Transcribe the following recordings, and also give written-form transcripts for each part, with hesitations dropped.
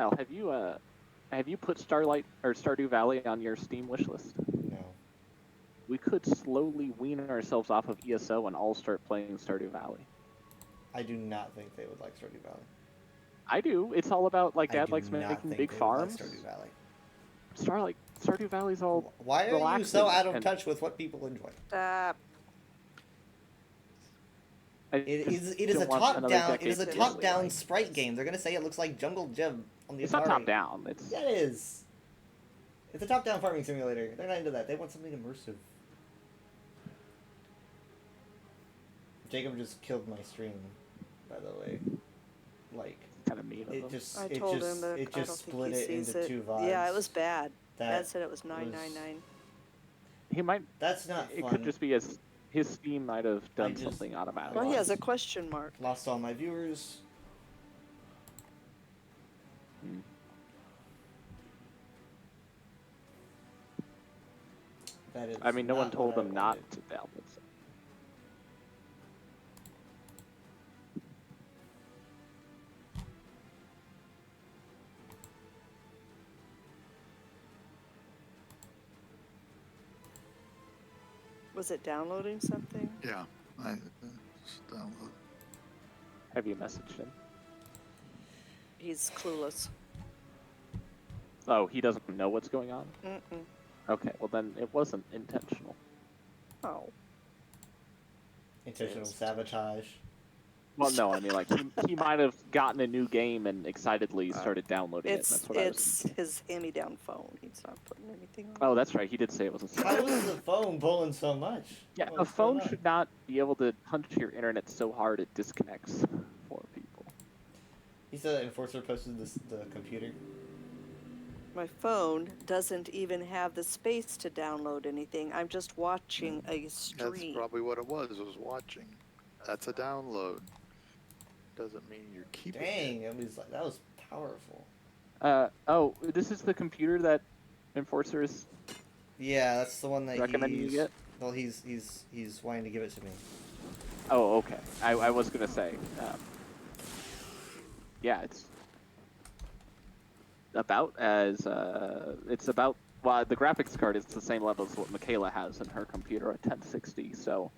Al, have you put Starlight or Stardew Valley on your Steam wishlist? No. We could slowly wean ourselves off of ESO and all start playing Stardew Valley. I do not think they would like Stardew Valley. I do. It's all about like I Dad do likes not making think big they would like farms. Stardew Valley. Stardew Valley's all Why are relaxing you so out of and touch with what people enjoy? I It just is a don't want top another down. It decade is a to top really down like. sprite game. They're gonna say it looks like Jungle Gym on the It's Atari. not top down. It's Yeah, it is. It's a top down farming simulator. They're not into that. They want something immersive. Jacob just killed my stream, by the way. Like, kind of mean of it them. just I it told just him that it I don't just think split he it sees into it. two VODs. Yeah, it was bad. That Dad said it was was- 999. He might. That's not It fun. could just be his Steam might have done just- something automatic. Well, he has a question mark. Lost all my viewers. Hmm. That is. I mean, no one not told what I them not wanted. to download it. Was it downloading something? Yeah, I just downloaded. Have you messaged him? He's clueless. Oh, he doesn't know what's going on? Mm-mm. Okay, well then it wasn't intentional. Oh. Intentional Yes. sabotage. Well, no, I mean, like, he might have gotten a new game and excitedly started downloading it. It's That's what I was... his hand-me-down phone. He's not putting anything on. Oh, that's right. He did say it was a... How is the phone pulling so much? Yeah, a What's phone going on? should not be able to punch your internet so hard it disconnects for people. He said Enforcer posted the computer. My phone doesn't even have the space to download anything. I'm just watching a That's stream. probably what it was watching. That's a download. Doesn't mean you're keeping Dang, it. it was like that was powerful. Oh, this is the computer that Enforcer is Yeah, that's the one that recommending you he's. get? Well, he's wanting to give it to me. Oh, okay. I was gonna say, yeah, it's about well, the graphics card is the same level as what Michaela has in her computer at 1060. So,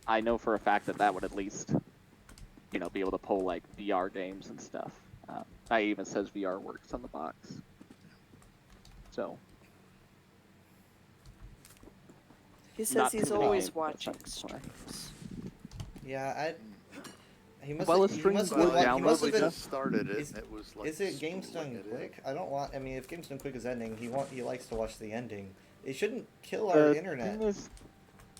I know for a fact that would at least, be able to pull like VR games and stuff. I even says VR works on the box. So. He says Not he's too many always games, but watching that's why. streams. Yeah, He must Well, have, a he stream must would have, he download must We have been. just started it, is- and it was like. Is it Games spooling Done it Quick? in. I don't want. I mean, if Games Done Quick is ending, he likes to watch the ending. It shouldn't kill our The internet. thing is,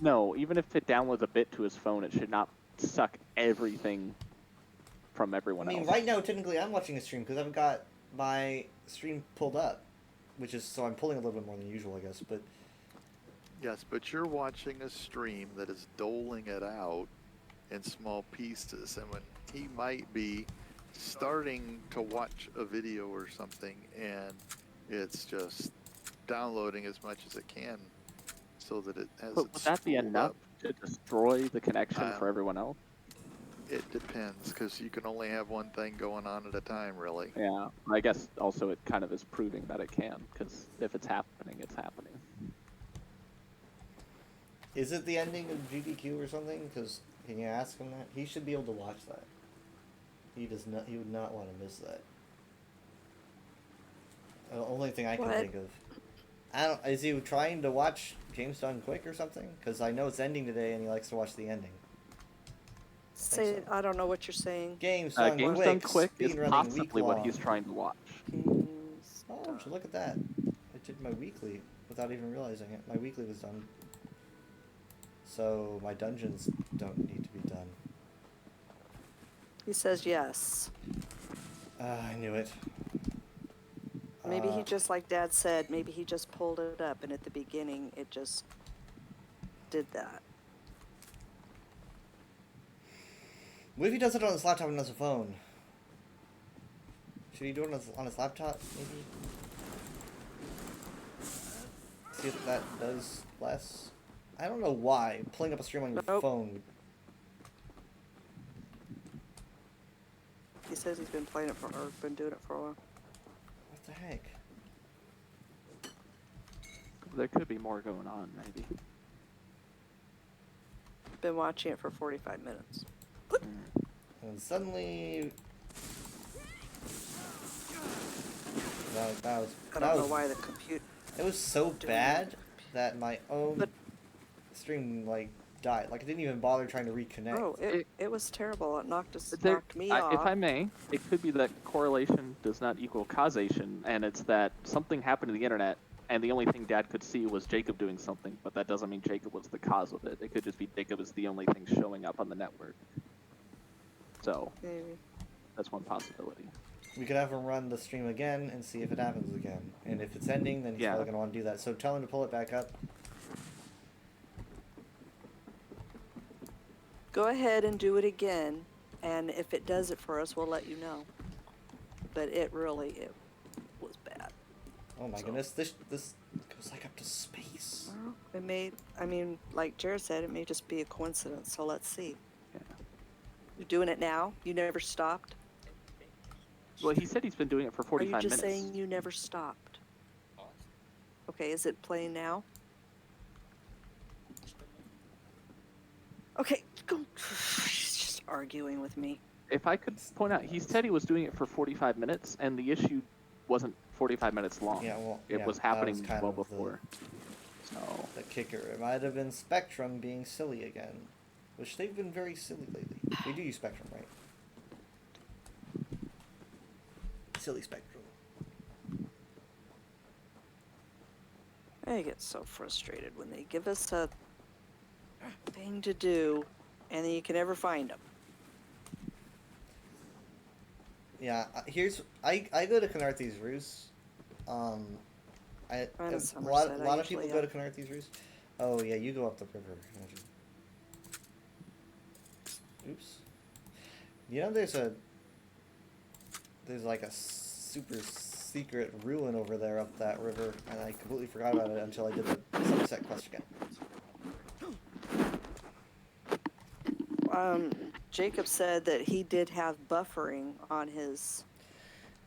no, even if it downloads a bit to his phone, it should not suck everything from everyone I mean, else. right now, technically, I'm watching a stream because I've got my stream pulled up, which is so I'm pulling a little bit more than usual, I guess. But Yes, but you're watching a stream that is doling it out in small pieces, and when he might be starting to watch a video or something, and it's just downloading as much as it can, so that it has. But it would that be spooled enough up. to destroy the connection for Um, everyone else? It depends, because you can only have one thing going on at a time, really. Yeah, I guess also it kind of is proving that it can, because if it's happening, it's happening. is it the ending of GDQ or something? Because can you ask him that? He should be able to watch that. He does not. He would not want to miss that. The only thing I can What? think of. I don't. Is he trying to watch Games Done Quick or something? Because I know it's ending today, and he likes to watch the ending. Say, so. I don't know what you're saying. Games Done Games Quick. Done Quick is speedrunning possibly what week-long. he's trying to watch. Games Oh, done. look at that! I did my weekly without even realizing it. My weekly was done. So my dungeons don't need to be done. He says yes. I knew it. Maybe he just, like Dad said, maybe he just pulled it up, and at the beginning it just did that. What if he does it on his laptop and not his phone? Should he do it on his laptop, maybe? See if that does less. I don't know why pulling up a stream on your Nope. phone would. He says he's been playing it for, or been doing it for a while. What the heck? There could be more going on, maybe. Been watching it for 45 minutes. Mm. And suddenly, that was. I that don't know was- why the compute. It was so doing bad that. that my own But- stream like died. Like I didn't even bother trying to reconnect. Oh, it was terrible. It knocked There- knocked me If off. I may, it could be that correlation does not equal causation, and it's that something happened to the internet, and the only thing Dad could see was Jacob doing something, but that doesn't mean Jacob was the cause of it. It could just be Jacob is the only thing showing up on the network. So, Maybe. that's one possibility. We could have him run the stream again and see if it happens again. And if it's ending, then he's Yeah. probably gonna want to do that. So tell him to pull it back up. Go ahead and do it again, and if it does it for us, we'll let you know. But it was bad. Oh my So- goodness, this goes like up to space. Well, it may. I mean, like Jared said, it may just be a coincidence. So let's see. Yeah. You're doing it now. You never stopped. Well, he said he's been doing it for Are 45 you just minutes. saying you never stopped? Okay, is it playing now? Okay, go. He's just arguing with me. If I could point out, he said he was doing it for 45 minutes, and the issue wasn't 45 minutes long. Yeah, well, It yeah, was that happening was kind well of the- before. So, The kicker. It might have been Spectrum being silly again, which they've been very silly lately. We do use Spectrum, right? Silly Spectrum. I get so frustrated when they give us a thing to do, and then you can never find them. Yeah, I go to Canarthy's Roost. I'm in A lot Somerset. I of people usually, go to Canarthy's Roost. Oh yeah, you go up the river. don't you? Oops. You know, there's like a super secret ruin over there up that river, and I completely forgot about it until I did the Somerset quest again. Jacob said that he did have buffering on his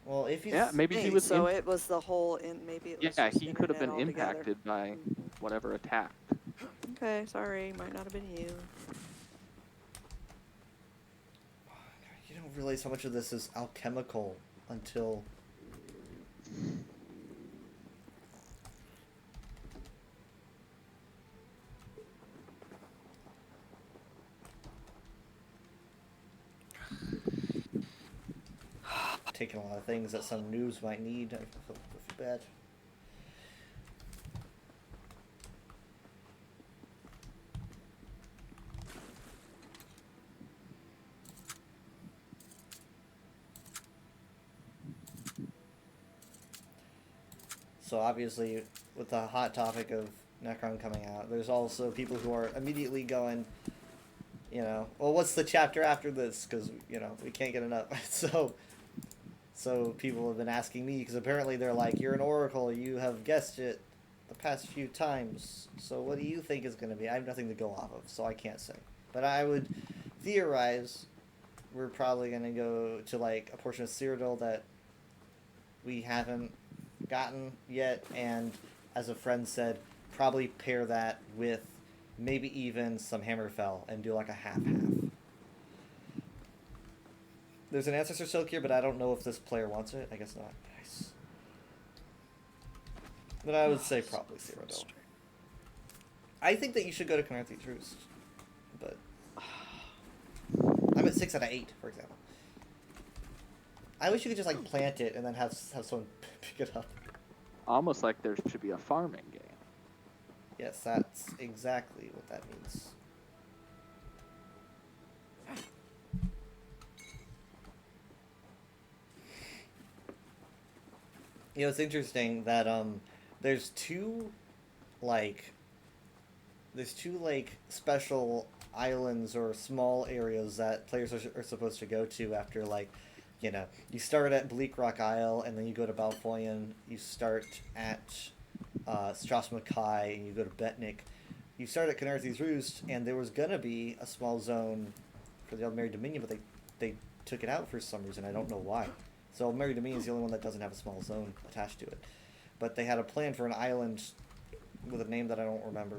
Well, if he's yeah, maybe he thing, was. so it was the whole. Maybe it was. Yeah, just he could have been internet altogether. impacted by whatever attacked. Okay, sorry, might not have been you. You don't realize how much of this is alchemical until. Taking a lot of things that some noobs might need. I feel bad. So obviously, with the hot topic of Necron coming out, there's also people who are immediately going, you know, well, what's the chapter after this? Because, you know, we can't get enough. So people have been asking me, because apparently they're like, you're an oracle, you have guessed it the past few times, so what do you think is going to be? I have nothing to go off of, so I can't say. But I would theorize we're probably going to go to, like, a portion of Cyrodiil that we haven't gotten yet, and as a friend said, probably pair that with maybe even some Hammerfell and do like a half-half. There's an Ancestor Silk here, but I don't know if this player wants it. I guess not. Nice. But I would say probably Cyrodiil. I think that you should go to Canarthy's Roost, but I'm at 6 out of 8, for example. I wish you could just like plant it and then have someone pick it up. Almost like there should be a farming game. Yes, that's exactly what that means. You know, it's interesting that there's two like special islands or small areas that players are supposed to go to after, like, you know, you start at Bleak Rock Isle and then you go to Balfoyan, you start at Stras Mackay and you go to Betnik. You start at Canarthy's Roost, and there was gonna be a small zone for the Eldmeri Dominion, but they took it out for some reason. I don't know why. So Married to Me is the only one that doesn't have a small zone attached to it. But they had a plan for an island with a name that I don't remember.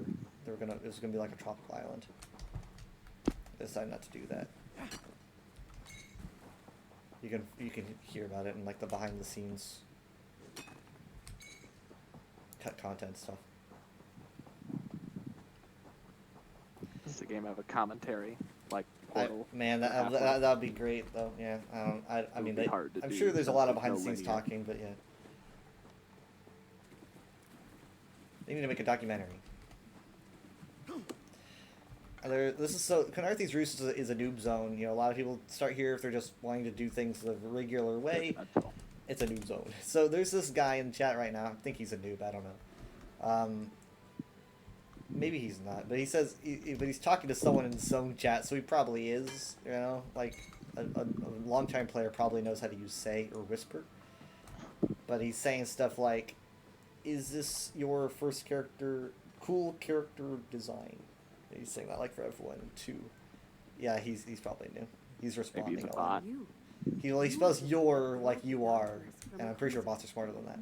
It was gonna be like a tropical island. They decided not to do that. You can hear about it in like the behind the scenes cut content stuff. Does the game have a commentary like Portal? Man, Half-Life? that'd be great though. Yeah, I mean, be hard to I'm do sure there's a since lot of there's behind no the scenes linear. talking, but yeah, they need to make a documentary. This is so. Canarthy's Roost is a noob zone. You know, a lot of people start here if they're just wanting to do things the regular way. Judgmental. It's a noob zone. So there's this guy in chat right now. I think he's a noob. I don't know. Maybe he's not, but he says, but he's talking to someone in zone chat, so he probably is. You know, like a longtime player probably knows how to use say or whisper. But he's saying stuff like, "Is this your first character? Cool character design." He's saying that like for everyone too. Yeah, he's probably new. He's responding. Maybe he's a a lot. bot. He spells your like you are, and I'm pretty sure bots are smarter than that.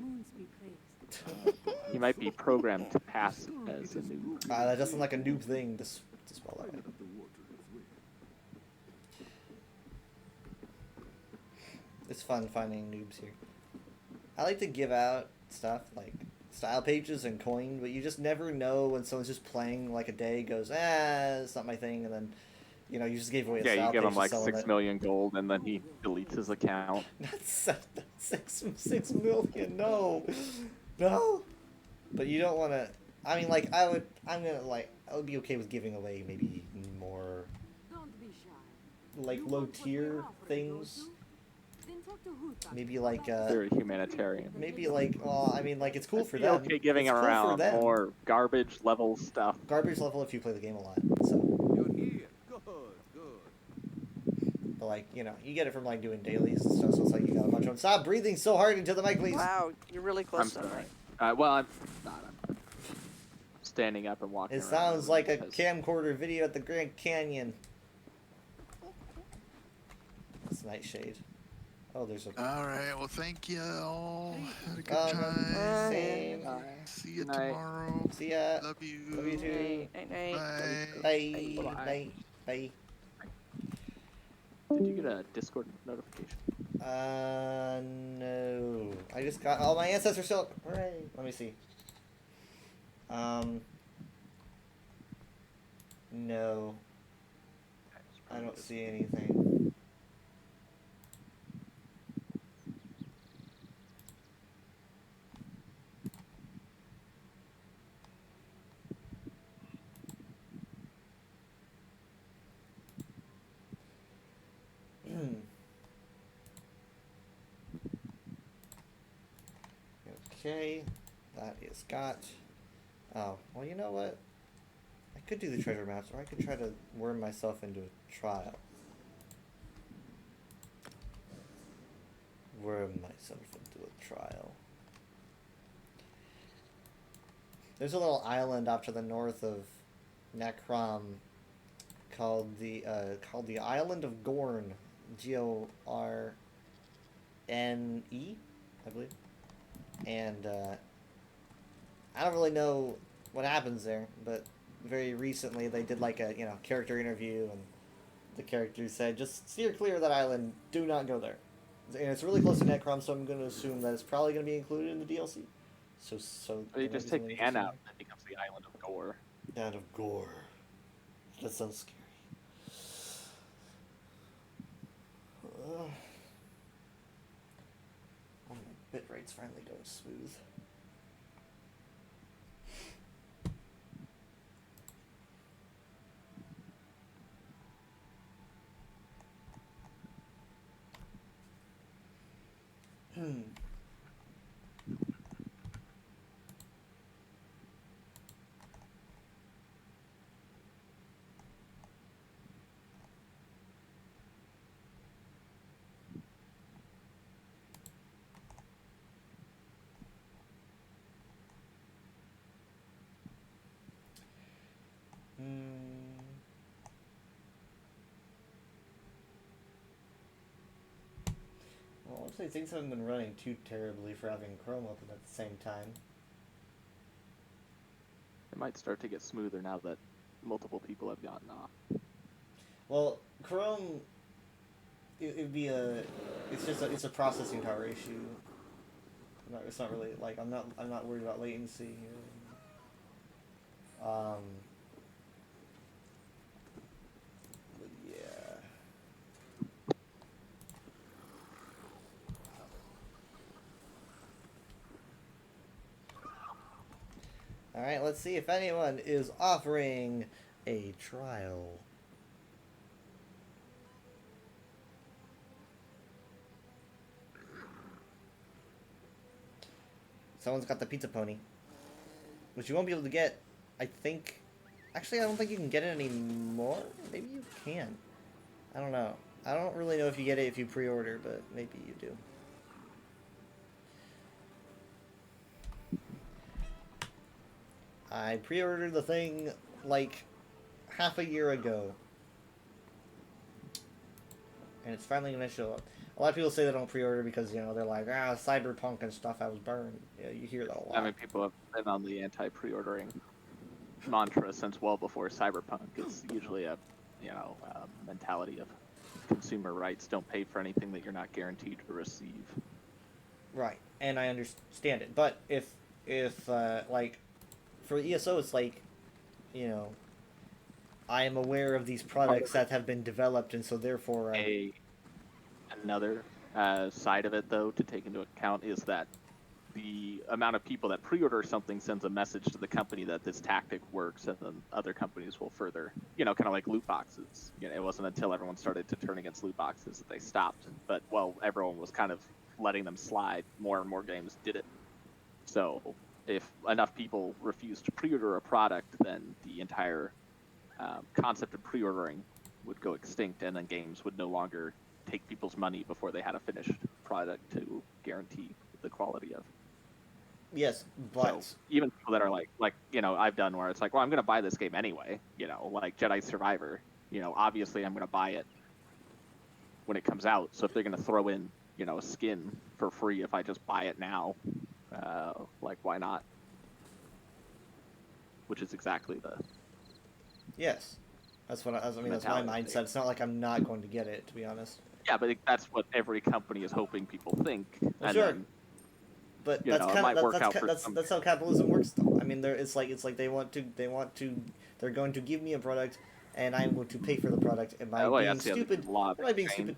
He might be programmed to pass as a noob. That doesn't like a noob thing to spell that way. It's fun finding noobs here. I like to give out stuff like style pages and coin, but you just never know when someone's just playing like a day, goes, it's not my thing, and then, you know, you just gave away a Yeah, style you give page him to like someone 6 that... million gold, and then he deletes his account. That's 6 million, no. But you don't want to, I mean, like, I would be okay with giving away maybe more, like, low tier things. Maybe like, Very humanitarian. maybe like, well, I mean, like, it's cool I'd for be them. okay giving It's cool for around them. more garbage level stuff. Garbage level if you play the game a lot, so. But, like, you know, you get it from, like, doing dailies and stuff, so it's like you got a bunch of them. Stop breathing so hard into the mic, please! Wow, you're really I'm close to the sorry. mic. Well, I'm not. I'm standing up and walking It around sounds the like a room because- camcorder video at the Grand Canyon. It's Nightshade. Oh, there's a... All right. Well, thank you all. Had a good no, time. same. See you Good night. tomorrow. See ya. Love you. Love you too. Night, night. Bye. Bye. Bye. Bye. Bye. Did you get a Discord notification? No. I just got all my ancestors still. Hooray. Let me see. No. I don't see anything. Okay, that is got. Oh, well, you know what? I could do the treasure maps, or I could try to worm myself into a trial. Worm myself into a trial. There's a little island off to the north of Necrom called the Island of Gorn, Gorne, I believe. And I don't really know what happens there, but very recently they did like a character interview, and the character said, "Just steer clear of that island. Do not go there." And it's really close to Necrom, so I'm going to assume that it's probably going to be included in the DLC. So Or you there just might take be the something N out, interesting and it becomes the Island of Gore. there. Island of Gore. That sounds scary. Oh, my bitrate's finally going smooth. honestly, things haven't been running too terribly for having Chrome open at the same time. It might start to get smoother now that multiple people have gotten off. Well, Chrome, it'd be it's a processing power issue. It's not really like I'm not worried about latency here. But yeah. All right, let's see if anyone is offering a trial. Someone's got the Pizza Pony, which you won't be able to get, I think. Actually, I don't think you can get it anymore. Maybe you can. I don't know. I don't really know if you get it if you pre-order, but maybe you do. I pre-ordered the thing like half a year ago, and it's finally gonna show up. A lot of people say they don't pre-order because, you know, they're like, Cyberpunk and stuff I was burned. Yeah, you hear that a lot. I mean, people have been on the anti-pre-ordering mantra since well before Cyberpunk. It's usually a, mentality of consumer rights. Don't pay for anything that you're not guaranteed to receive. Right, and I understand it. But if like, for ESO, it's like, you know, I am aware of these products that have been developed, and so therefore Another side of it, though, to take into account is that the amount of people that pre-order something sends a message to the company that this tactic works, and then other companies will further, kind of like loot boxes. It wasn't until everyone started to turn against loot boxes that they stopped. But while everyone was kind of letting them slide, more and more games did it. So if enough people refused to pre-order a product, then the entire concept of pre-ordering would go extinct, and then games would no longer take people's money before they had a finished product to guarantee the quality of. Yes, but so even people that are like I've done where it's like, well, I'm going to buy this game anyway, like Jedi Survivor, obviously I'm going to buy it when it comes out. So if they're going to throw in, a skin for free if I just buy it now, like, why not? Which is exactly the. Yes, that's what that's my mindset. It's not like I'm not going to get it, to be honest. Yeah, but that's what every company is hoping people think. Well, sure. Then, but that's kind of that's how capitalism works, though. I mean, it's like they're going to give me a product, and I'm going to pay for the product. Am I being stupid? Am I being stupid?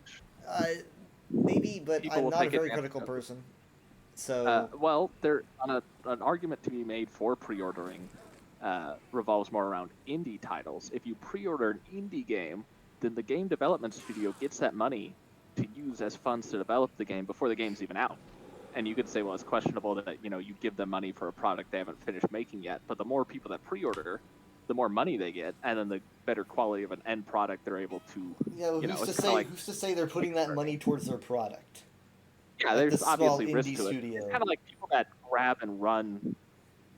Maybe, but people I'm not a very critical person. So well, there an argument to be made for pre-ordering revolves more around indie titles. If you pre-order an indie game, then the game development studio gets that money to use as funds to develop the game before the game's even out. And you could say, well, it's questionable that you give them money for a product they haven't finished making yet. But the more people that pre-order, the more money they get, and then the better quality of an end product they're able to. Yeah, well, who's to say they're putting that money towards their product? Yeah, like there's obviously risk to studio. it. It's kind of like people that grab and run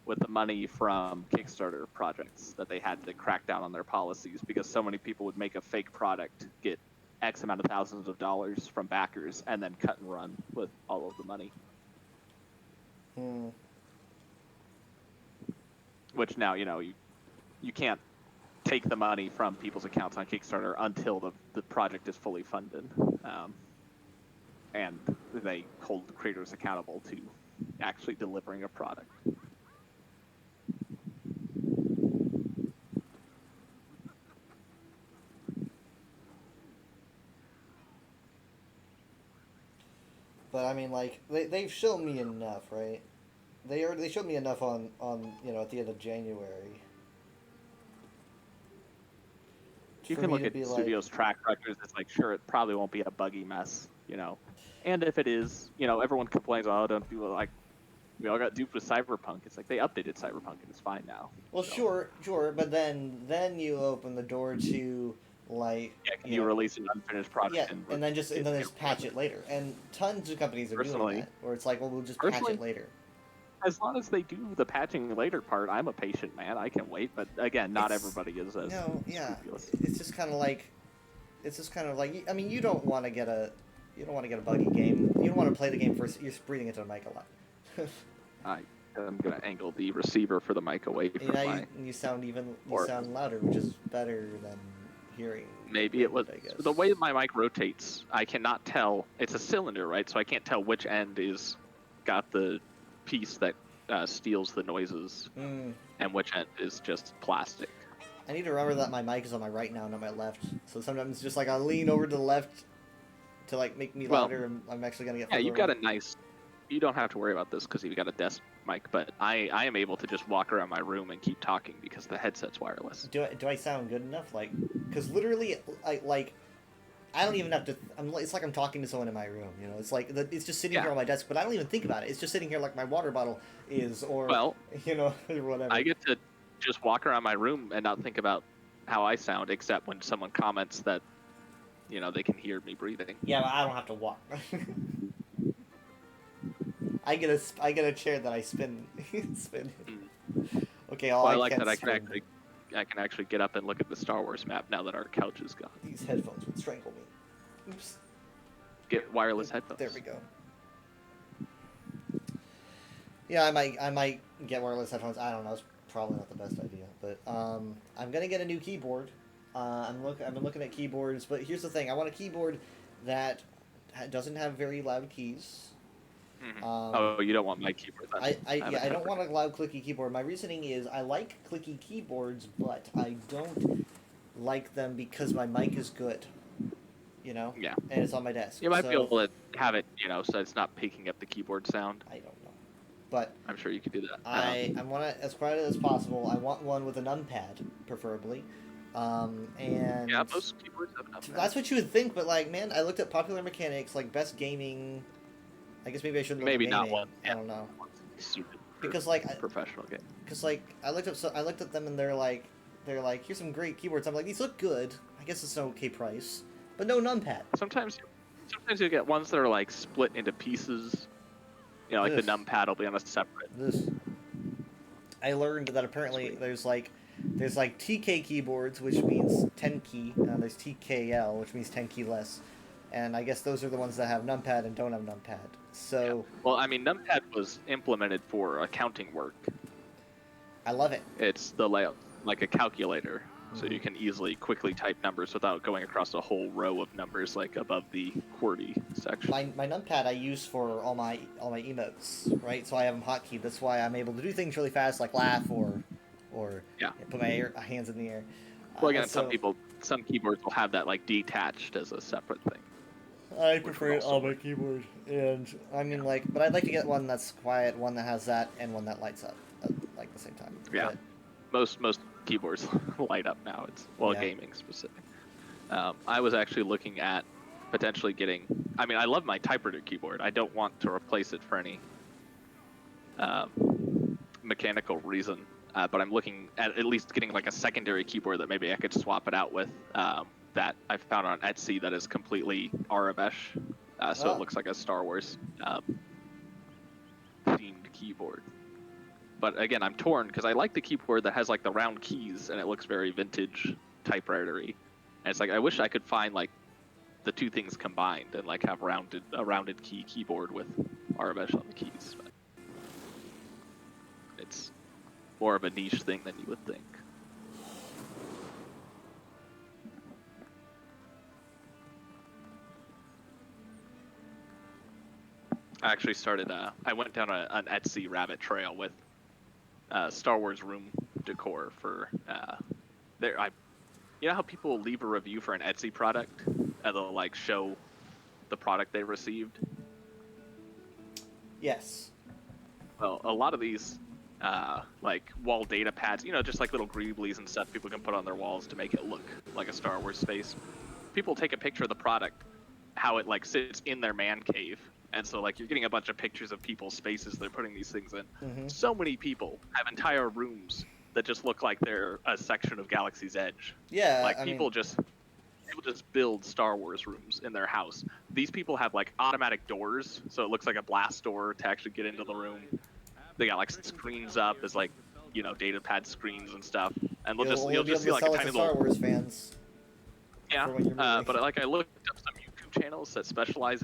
with the money from Kickstarter projects that they had to crack down on their policies because so many people would make a fake product, get X amount of thousands of dollars from backers, and then cut and run with all of the money. Which now, you can't take the money from people's accounts on Kickstarter until the project is fully funded. And they hold the creators accountable to actually delivering a product. But I mean, like they've shown me enough, right? They showed me enough on at the end of January. You can look at studios' track records. It's like, sure, it probably won't be a buggy mess, And if it is, everyone complains, oh, don't people like, we all got duped with Cyberpunk. It's like they updated Cyberpunk and it's fine now. Well, so. sure, but then you open the door to like. Yeah, can you release an unfinished product? Yeah, and then just patch it later. And tons of companies are doing that, where it's like, well, we'll just patch it later. As long as they do the patching later part, I'm a patient man. I can wait, but again, not everybody is as scrupulous. It's just kind of like, I mean, you don't want to get You don't want to get a buggy game. You don't want to play the game first. You're breathing into the mic a lot. I'm gonna angle the receiver for the mic away from And now my. you sound even Or- sound louder, which is better than hearing. Maybe it was I guess. the way my mic rotates. I cannot tell. It's a cylinder, right? So I can't tell which end is got the piece that steals the noises, Mm. and which end is just plastic. I need to remember that my mic is on my right now, not my left. So sometimes just like I lean over to the left to like make me Well, louder, and I'm actually gonna get. Yeah, further you've got away. a nice. You don't have to worry about this because you've got a desk mic, but I am able to just walk around my room and keep talking because the headset's wireless. Do I sound good enough? Like, because literally, I don't even have to. It's like I'm talking to someone in my room. You know, it's like it's just sitting Yeah. here on my desk, but I don't even think about it. It's just sitting here like my water bottle is, or Well, you know, or whatever. I get to just walk around my room and not think about how I sound, except when someone comments that, you know, they can hear me breathing. Yeah, but I don't have to walk. I get a chair that I spin. spin. Okay, all Well, I I like can that spin. I can actually get up and look at the Star Wars map now that our couch is gone. These headphones would strangle me. Oops. Get wireless headphones. There we go. Yeah, I might get wireless headphones. I don't know. It's probably not the best idea, but I'm gonna get a new keyboard. I've been looking at keyboards, but here's the thing: I want a keyboard that doesn't have very loud keys. Mhm. Oh, you don't want my keyboard then. I don't want a loud clicky keyboard. My reasoning is I like clicky keyboards, but I don't like them because my mic is good. You know? Yeah. And it's on my desk. You might so be able to have it, you know, so it's not picking up the keyboard sound. I don't know. But I'm sure you could do that. I want to, as quiet as possible. I want one with a numpad, preferably. And Yeah, most keyboards have enough. that's what you would think, but like, man, I looked at Popular Mechanics, like best gaming. I guess maybe I shouldn't. Look Maybe at not gaming. one. I don't know. Suited for Because like, professional game. because like I looked at them and they're like, here's some great keyboards. I'm like, these look good. I guess it's an okay price, but no numpad. Sometimes you get ones that are like split into pieces. You know, like the Ugh. numpad will be on a separate. This. I learned that apparently Sweet. there's like TK keyboards, which means 10 key. There's TKL, which means 10 key less. And I guess those are the ones that have numpad and don't have numpad. So Well, I mean, numpad was implemented for accounting work. I love it. It's the layout like a calculator, so Mhm. you can easily quickly type numbers without going across a whole row of numbers like above the QWERTY section. My numpad I use for all my emotes, right? So I have them hotkeyed. That's why I'm able to do things really fast, like laugh or Yeah. put my hands in the air. Well, again, And some keyboards will have that like detached as a separate thing. I Which prefer would it also on my keyboard, and I mean but I'd like to get one that's quiet, one that has that, and one that lights up at like the same time. Yeah. But, Most keyboards light up now. It's Yeah. gaming specific. I was actually looking at potentially getting. I mean, I love my typewriter keyboard. I don't want to replace it for any mechanical reason. But I'm looking at least getting like a secondary keyboard that maybe I could swap it out with. That I found on Etsy that is completely Arabesh, so Oh. it looks like a Star Wars themed keyboard. But again, I'm torn because I like the keyboard that has like the round keys and it looks very vintage typewriter-y. And it's like I wish I could find like the two things combined and like have a rounded keyboard with Arabesh on the keys. But it's more of a niche thing than you would think. I actually started. I went down an Etsy rabbit trail with Star Wars room decor for there. You know how people leave a review for an Etsy product and they'll like show the product they received. yes. Well, a lot of these like wall data pads, you know, just like little greeblies and stuff people can put on their walls to make it look like a Star Wars space. People take a picture of the product, how it like sits in their man cave. And so, like, you're getting a bunch of pictures of people's spaces they're putting these things in. Mm-hmm. So many people have entire rooms that just look like they're a section of Galaxy's Edge. Yeah. Like, I people mean, just build Star Wars rooms in their house. These people have, like, automatic doors, so it looks like a blast door to actually get into the room. They got, like, screens up as, like, you know, data pad screens and stuff. And you'll you'll be just see, able to like, a sell it tiny to Star little... Wars fans. Yeah, for when you're moving. but, like, I looked up some YouTube channels that specialize